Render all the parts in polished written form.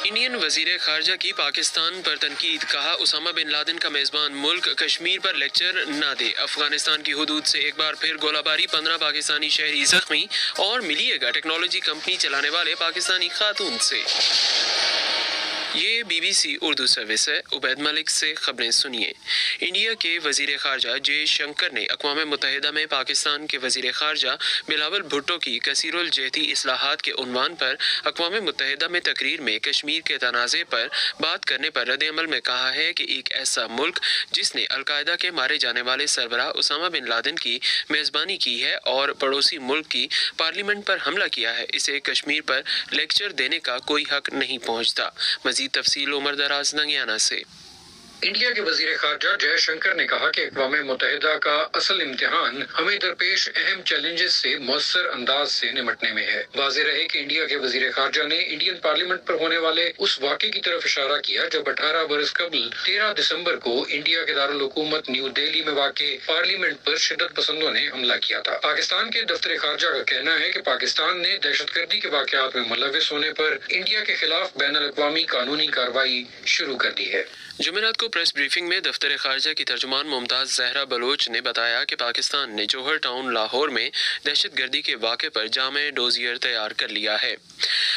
Indian वजीर खारजा की पाकिस्तान पर तनकीद, कहा उसामा बिन लादेन का मेज़बान मुल्क कश्मीर पर लेक्चर ना दे। अफगानिस्तान की हुदूद से एक बार फिर गोलाबारी, 15 पाकिस्तानी शहरी जख्मी। और मिलिएगा टेक्नोलॉजी कंपनी चलाने वाले पाकिस्तानी खातून से। ये BBC उर्दू सर्विस है। उबैद मलिक से खबरें सुनिए। इंडिया के वजीर खारजा जय शंकर ने अक़वाम मुत्तहिदा में पाकिस्तान के वजीर खारजा बिलावल भुट्टो की कसीरुल जहती इस्लाहात के उन्वान पर अक़वाम मुत्तहिदा में तकरीर में कश्मीर के तनाज़े पर बात करने पर रद्द-ए-अमल में कहा है कि एक ऐसा मुल्क जिसने अलकायदा के मारे जाने वाले सरबराह उसामा बिन लादेन की मेज़बानी की है और पड़ोसी मुल्क की पार्लियामेंट पर हमला किया है, इसे कश्मीर पर लेक्चर देने का कोई हक नहीं पहुँचता। मज़ीद तफसील उमर दराज नंगियाना से। इंडिया के वजीर खारजा जयशंकर ने कहा कि अक़वाम मुत्तहिदा का असल इम्तिहान हमें दरपेश अहम चैलेंजेस से मौसर अंदाज से निमटने में है। वाज़ेह रहे कि इंडिया के वजीर खारजा ने इंडियन पार्लियामेंट पर होने वाले उस वाक़े की तरफ इशारा किया जब 18 बरस कबल 13 दिसंबर को इंडिया के दारुल हुकूमत न्यू दिल्ली में वाक़े पार्लियामेंट पर शिद्दत पसंदों ने हमला किया था। पाकिस्तान के दफ्तर खारजा का कहना है कि पाकिस्तान ने दहशतगर्दी के वाक़यात में मुलव्विस होने पर इंडिया के खिलाफ बैनुल अक़वामी कानूनी कार्रवाई शुरू कर दी है। जुमेरात को प्रेस ब्रीफिंग में दफ्तर खारजा की तर्जुमान मुमताज़ ज़हरा बलोच ने बताया कि पाकिस्तान ने जौहर टाउन लाहौर में दहशतगर्दी के वाक़े पर जामे डोजियर तैयार कर लिया है।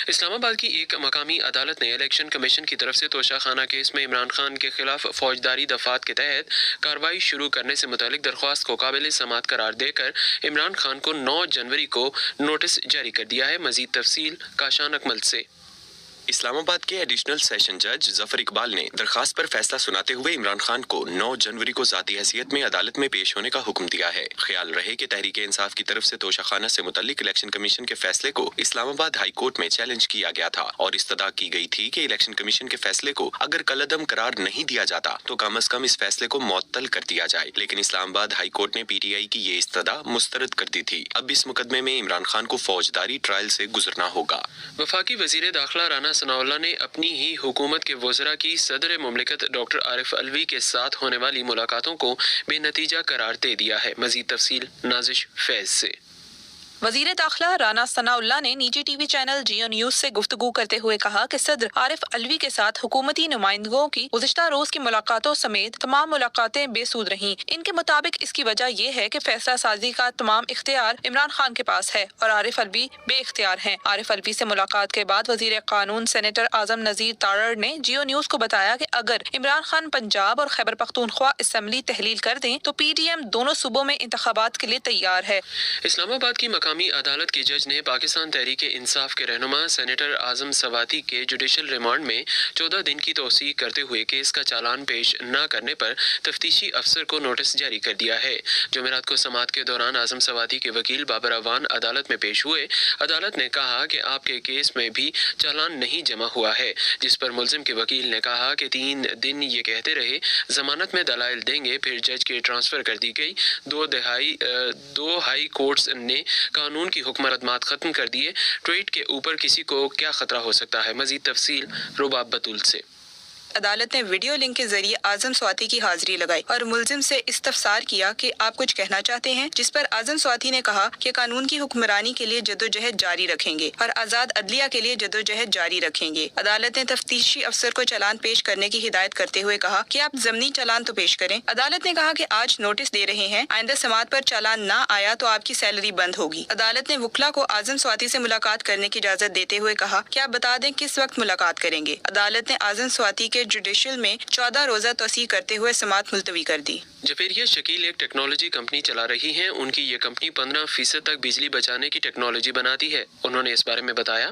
इस्लामाबाद की एक मकामी अदालत ने इलेक्शन कमीशन की तरफ से तोशाखाना केस में इमरान खान के खिलाफ फौजदारी दफात के तहत कार्रवाई शुरू करने से मुतालिक दरख्वास्त को काबिल समात करार देकर इमरान खान को 9 जनवरी को नोटिस जारी कर दिया है। मज़ीद तफसील काशान अकमल से। इस्लामाबाद के एडिशनल सेशन जज जफर इकबाल ने दरखास्त पर फैसला सुनाते हुए इमरान खान को 9 जनवरी को ज़ाती हैसियत में अदालत में पेश होने का हुक्म दिया है। ख्याल रहे कि तहरीक इंसाफ की तरफ से तोशाखाना से मुतल्लिक इलेक्शन कमीशन के फैसले को इस्लामाबाद हाई कोर्ट में चैलेंज किया गया था और इस्तदा की गई थी कि इलेक्शन कमीशन के फैसले को अगर कलअदम करार नहीं दिया जाता तो कम अज कम इस फैसले को मुअत्तल कर दिया जाए, लेकिन इस्लामाबाद हाई कोर्ट ने PTI की ये इस्तदा मुस्तरद कर दी थी। अब इस मुकदमे में इमरान खान को फौजदारी ट्रायल से गुजरना होगा। वफाकी वजीर दाखिला राना सनाउल्लाह ने अपनी ही हुकूमत के वज़रा की सदर मुमलिकत डॉक्टर आरिफ अलवी के साथ होने वाली मुलाकातों को बेनतीजा करार दे दिया है। मज़ीद तफसील नाजिश फैज से। वज़ीर दाखिला राना सनाउल्लाह ने निजी TV चैनल जियो न्यूज से गुफ्तगू करते हुए कहा कि सदर आरिफ अलवी के साथ हुकूमती नुमाइंदों की गुज़िश्ता रोज की मुलाकातों समेत तमाम मुलाकातें बेसूद रहीं। इनके मुताबिक इसकी वजह यह है कि फैसला साजी का तमाम इख्तियार इमरान खान के पास है और आरिफ अलवी बेइख्तियार हैं। आरिफ अलवी से मुलाकात के बाद वज़ीर कानून सेनेटर आजम नज़ीर तारड़ ने जियो न्यूज को बताया कि अगर इमरान खान पंजाब और खैबर पख्तूनख्वा असम्बली तहलील कर दें तो PDM दोनों सूबों में इंतखाबात के लिए तैयार है। इस्लामाबाद की मकामी अदालत के जज ने पाकिस्तान तहरीक इंसाफ के रहनुमा सेनेटर आजम सवाती के जुडिशल रिमांड में 14 दिन की तौसीक करते हुए केस का चालान पेश न करने पर तफ्तीशी अफसर को नोटिस जारी कर दिया है। जुमेरात को समाअत के दौरान आजम सवाती के वकील बाबर अवान अदालत में पेश हुए। अदालत ने कहा कि आपके केस में भी चालान नहीं जमा हुआ है, जिस पर मुलजिम के वकील ने कहा कि 3 दिन ये कहते रहे जमानत में दलाइल देंगे, फिर जज की ट्रांसफ़र कर दी गई। दो हाई कोर्ट्स ने कानून की हुक्मरदमात खत्म कर दिए। ट्वीट के ऊपर किसी को क्या खतरा हो सकता है? मजीद तफसील रुबाब बतूल से। अदालत ने वीडियो लिंक के जरिए आजम स्वाति की हाजिरी लगाई और मुलजिम से इस्तफसार किया कि आप कुछ कहना चाहते हैं, जिस पर आजम स्वाति ने कहा कि कानून की हुक्मरानी के लिए जदोजहद जारी रखेंगे और आज़ाद अदलिया के लिए जदोजहद जारी रखेंगे। अदालत ने तफ्तीशी अफसर को चालान पेश करने की हिदायत करते हुए कहा कि आप ज़मनी चालान तो पेश करें। अदालत ने कहा कि आज नोटिस दे रहे हैं, आइंदा समाअत पर चालान ना आया तो आपकी सैलरी बंद होगी। अदालत ने वकला को आजम स्वाति से मुलाकात करने की इजाज़त देते हुए कहा कि आप बता दें किस वक्त मुलाकात करेंगे। अदालत ने आजम स्वाति के जुडिशल में 14 रोजा तोसी करते हुए समाअत मुलतवी कर दी। जफेरिया शकील एक टेक्नोलॉजी कंपनी चला रही हैं। उनकी ये कंपनी 15% तक बिजली बचाने की टेक्नोलॉजी बनाती है। उन्होंने इस बारे में बताया,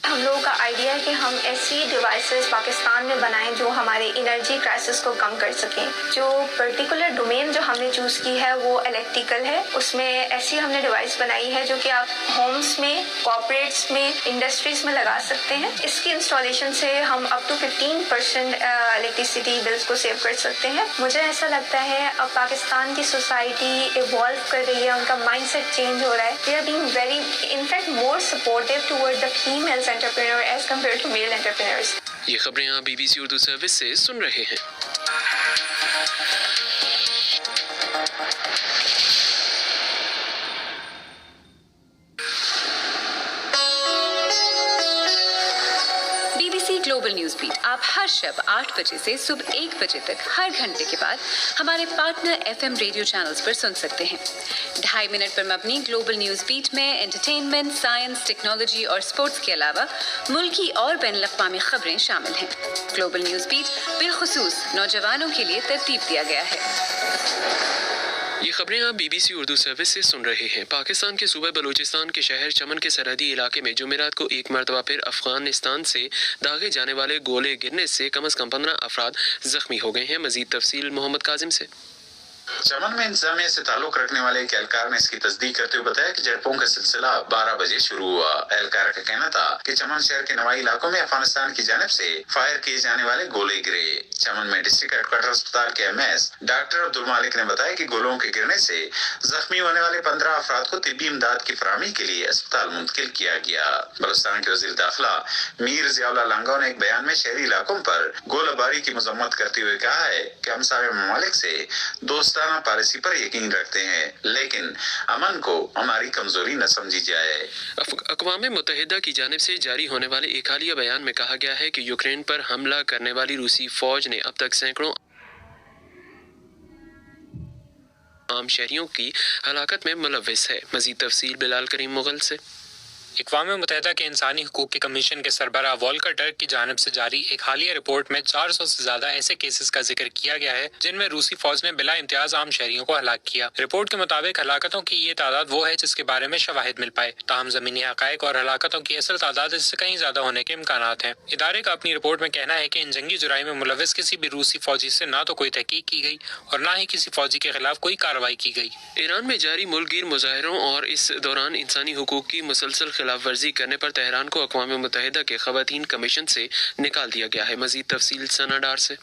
हम लोगों का आइडिया है कि हम ऐसी डिवाइसेस पाकिस्तान में बनाएं जो हमारे एनर्जी क्राइसिस को कम कर सकें। जो पर्टिकुलर डोमेन जो हमने चूज़ की है वो इलेक्ट्रिकल है। उसमें ऐसी हमने डिवाइस बनाई है जो कि आप होम्स में, कॉर्पोरेट्स में, इंडस्ट्रीज में लगा सकते हैं। इसकी इंस्टॉलेशन से हम अप टू 15% इलेक्ट्रिसिटी बिल्स को सेव कर सकते हैं। मुझे ऐसा लगता है अब पाकिस्तान की सोसाइटी इवॉल्व कर रही है, उनका माइंडसेट चेंज हो रहा है। They are being very in fact more supportive toward the females entrepreneur as compared to male entrepreneurs. ये खबरें आप BBC उर्दू सर्विस से सुन रहे हैं। BBC ग्लोबल न्यूज बीट आप हर शब 8 बजे से सुबह 1 बजे तक हर घंटे के बाद हमारे पार्टनर FM रेडियो चैनल्स पर सुन सकते हैं। 2.5 मिनट पर मबनी ग्लोबल न्यूज बीट में एंटरटेनमेंट, साइंस, टेक्नोलॉजी और स्पोर्ट्स के अलावा मुल्की और बैनुल-अक़वामी खबरें शामिल हैं। ग्लोबल न्यूज बीट बिलखुसूस नौजवानों के लिए तरतीब दिया गया है। ये खबरें आप BBC उर्दू सर्विस से सुन रहे हैं। पाकिस्तान के सूबे बलूचिस्तान के शहर चमन के सरहदी इलाके में जुमेरात को एक मरतबा फिर अफगानिस्तान से दागे जाने वाले गोले गिरने से कम अज़ कम 15 अफराद जख्मी हो गए हैं। मजीद तफसील मोहम्मद काजिम से। चमन में इंतजामिया से ताल्लुक रखने वाले एक एहलकार ने इसकी तस्दीक करते हुए बताया कि झड़पों का सिलसिला 12 बजे शुरू हुआ। एहलकार का कहना था कि चमन शहर के नवाई इलाकों में अफगानिस्तान की जानिब से फायर किए जाने वाले गोले गिरे। चमन में डिस्ट्रिक्ट हेडक्वार्टर अस्पताल के MS डॉक्टर अब्दुल मालिक ने बताया कि गोलों के गिरने से जख्मी होने वाले 15 अफराद को तिब्बी इमदाद की फराहमी के लिए अस्पताल मुंतकिल किया गया। बलूचिस्तान के वज़ीर दाखिला मीर ज़ियाउल्लाह लांगो ने एक बयान में शहरी इलाकों पर गोलाबारी की मजम्मत करते हुए कहा है कि हम सारे ममालिक से दोस्ताना पॉलिसी पर यकीन रखते हैं, लेकिन अमन को हमारी कमजोरी न समझी जाए। अक़वाम मुत्तहिदा की जानिब से जारी होने वाले एक हालिया बयान में कहा गया है कि यूक्रेन पर हमला करने वाली रूसी फौज ने अब तक सैकड़ों आम शहरियों की हलाकत में मुलव्विस है। मजीद तफसील बिलाल करीम मुगल से। अक़वाम मुत्तहिदा के इंसानी हुकूक के कमीशन के सरबराह वॉल्कर टर्क की जानिब से जारी एक हालिया रिपोर्ट में 400 से ज्यादा ऐसे केसेस का जिक्र किया गया है जिनमें रूसी फौज ने बिला इम्तियाज आम शहरियों को हलाक किया। रिपोर्ट के मुताबिक हलाकतों की ये तादाद वो है जिसके बारे में शवाहिद मिल पाए, ताहम जमीनी हक़ाइक़ और हलाकतों की असल तादाद इससे कहीं ज्यादा होने के इम्कानात हैं। इदारे का अपनी रिपोर्ट में कहना है कि इन जंगी जुराई में मुलव्विस किसी भी रूसी फौजी से ना तो कोई तहकीक की गई और ना ही किसी फौजी के खिलाफ कोई कार्रवाई की गई। ईरान में जारी मुल्कगीर मुजाहरों और इस दौरान इंसानी हुकूक की मुसलसल खिलाफ वर्जी करने पर तेहरान को अक़वाम मुत्तहिदा के ख़वातीन कमीशन से निकाल दिया गया है। मजीद तफसील सना डार से।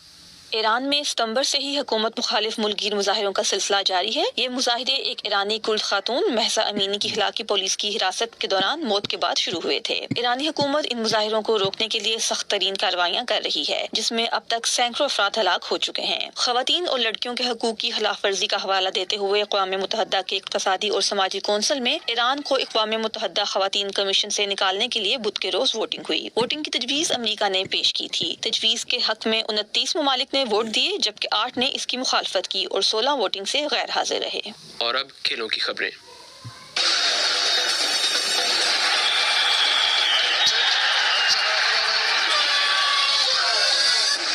ईरान में सितंबर से ही हुकूमत मुखालिफ मुल्कगीर मुजाहिरों का सिलसिला जारी है। ये मुजाहिरे एक ईरानी कुर्द खातून महसा अमीनी की खिलाफी पुलिस की हिरासत के दौरान मौत के बाद शुरू हुए थे। ईरानी हुकूमत इन मुजाहिरों को रोकने के लिए सख्त तरीन कार्रवाइयाँ कर रही है, जिसमें अब तक सैकड़ों अफराद हलाक हो चुके हैं। खवातीन और लड़कियों के हकूक की खिलाफ वर्जी का हवाला देते हुए अक़वाम मुत्तहिदा के इक़्तिसादी और समाजी कौंसिल में ईरान को अक़वाम मुत्तहिदा खवातीन कमीशन से निकालने के लिए बुध के रोज वोटिंग हुई। वोटिंग की तजवीज़ अमरीका ने पेश की थी। तजवीज़ के हक में 29 ममालिक ने वोट दिए, जबकि 8 ने इसकी मुखालफत की और 16 वोटिंग से गैर हाजिर रहे। और अब खेलों की खबरें।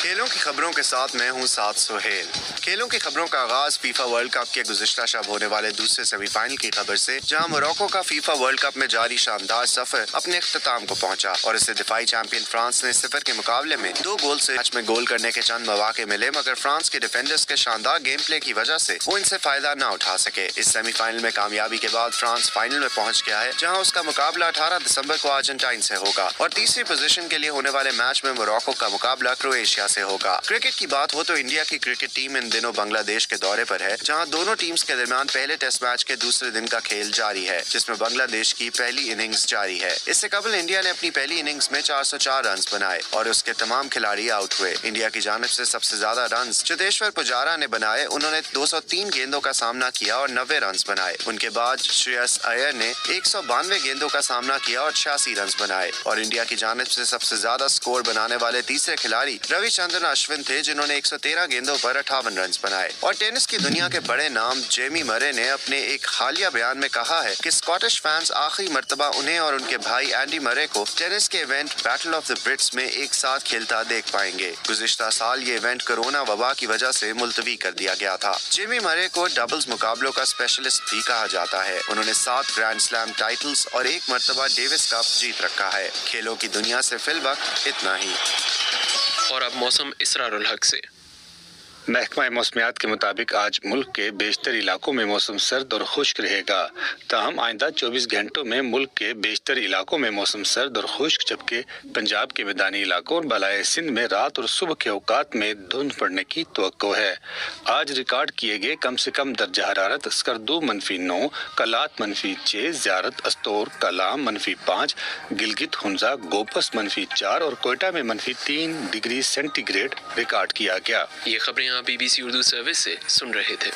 खेलों की खबरों के साथ मैं हूं साद सुहेल। खेलों की खबरों का आगाज फीफा वर्ल्ड कप के गुज़िश्ता शब होने वाले दूसरे सेमीफाइनल की खबर से, जहां मोरक्को का फीफा वर्ल्ड कप में जारी शानदार सफर अपने इख्तिताम को पहुंचा और इससे दिफाई चैंपियन फ्रांस ने सिफर के मुकाबले में 2 गोल से मैच में गोल करने के चंद मौके मिले, मगर फ्रांस के डिफेंडर्स के शानदार गेम प्ले की वजह से वो इनसे फायदा न उठा सके। इस सेमीफाइनल में कामयाबी के बाद फ्रांस फाइनल में पहुंच गया है, जहां उसका मुकाबला 18 दिसंबर को अर्जेंटाइन से होगा और तीसरी पोजीशन के लिए होने वाले मैच में मोरक्को का मुकाबला क्रोएशिया से होगा। क्रिकेट की बात हो तो इंडिया की क्रिकेट टीम इन दिनों बांग्लादेश के दौरे पर है, जहां दोनों टीम्स के दरमियान पहले टेस्ट मैच के दूसरे दिन का खेल जारी है, जिसमें बांग्लादेश की पहली इनिंग्स जारी है। इससे कबल इंडिया ने अपनी पहली इनिंग्स में 404 रन बनाए और उसके तमाम खिलाड़ी आउट हुए। इंडिया की जानिब से सबसे ज्यादा रन चेतेश्वर पुजारा ने बनाए। उन्होंने 203 गेंदों का सामना किया और 90 रन बनाए। उनके बाद श्रेयस अय्यर ने 192 गेंदों का सामना किया और 86 रन बनाए। और इंडिया की जानिब से सबसे ज्यादा स्कोर बनाने वाले तीसरे खिलाड़ी रविचंद्रन अश्विन थे, जिन्होंने 113 गेंदों पर 58 रन बनाए। और टेनिस की दुनिया के बड़े नाम जेमी मरे ने अपने एक हालिया बयान में कहा है कि स्कॉटिश फैंस आखिरी मर्तबा उन्हें और उनके भाई एंडी मरे को टेनिस के event battle of the Brits में एक साथ खेलता देख पाएंगे। गुज़िश्ता साल ये इवेंट कोरोना वबा की वजह से मुलतवी कर दिया गया था। जेमी मरे को डबल्स मुकाबलों का स्पेशलिस्ट भी कहा जाता है। उन्होंने 7 ग्रैंड स्लैम टाइटल्स और 1 मर्तबा डेविस कप जीत रखा है। खेलों की दुनिया से फिलवक्त इतना ही। और अब मौसम इसरारुल हक से। महकमा मौसमियात के मुताबिक आज मुल्क के बेशतर इलाकों में मौसम सर्द और खुश्क रहेगा। ताहम आइंदा 24 घंटों में मुल्क के बेशतर इलाकों में मौसम सर्द और खुश्क, जबकि पंजाब के मैदानी इलाकों और बलाए सिंध में रात और सुबह के औकात में धुंध पड़ने की तवक्को है। आज रिकॉर्ड किए गए कम से कम दर्जा हरारत स्कर्दू -9, कलात -6, ज़ियारत, अस्तोर, कलाम -5, गिलगित हुंजा, गोपस -4 और कोयटा में -3 डिग्री सेंटीग्रेड रिकॉर्ड किया गया। ये खबरें आप BBC उर्दू सर्विस से सुन रहे थे।